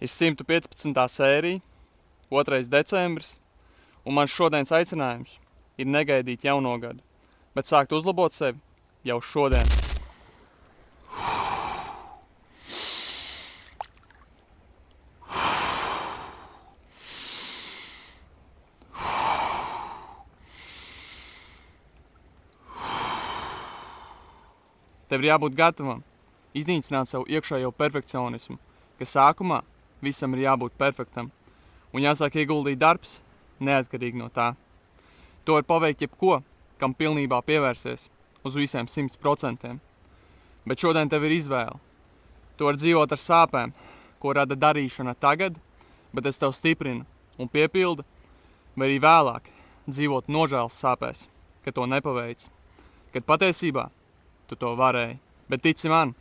Ir 115. sērija, 2. decembris, un mans šodienas aicinājums ir negaidīt jauno gadu, bet sākt uzlabot sevi jau šodien. Tev ir jābūt gatavam iznīcināt savu iekšējo perfekcionismu, ka sākumā visam ir jābūt perfektam, un jāsāk ieguldīt darbs neatkarīgi no tā. To var paveikt jebko, kam pilnībā pievērsies, uz visiem 100%. Bet šodien tev ir izvēle. Tu vari dzīvot ar sāpēm, ko rada darīšana tagad, bet tas tev stiprina un piepilda, vai arī vēlāk dzīvot nožēlas sāpēs, ka to nepaveici, kad patiesībā tu to varēji. Bet tici man,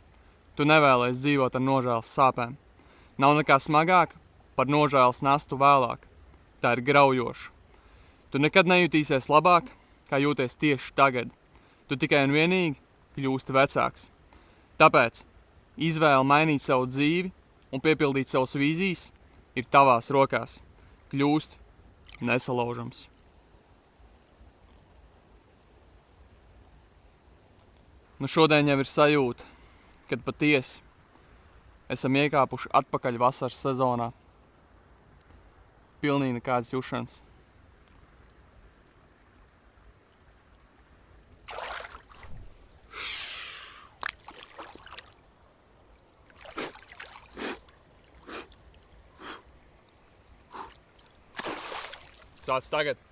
tu nevēlies dzīvot ar nožēlas sāpēm. Nav nekā smagāk par nožēlas nastu vēlāk. Tā ir graujoša. Tu nekad nejutīsies labāk, kā jūties tieši tagad. Tu tikai un vienīgi kļūsti vecāks. Tāpēc izvēle mainīt savu dzīvi un piepildīt savas vīzijas ir tavās rokās. Kļūst nesalaužams. Nu šodien jau ir sajūta, kad patiesi esam iekāpuši atpakaļ vasaras sezonā. Pilnīgi nekādas jušanas. Sāc tagad!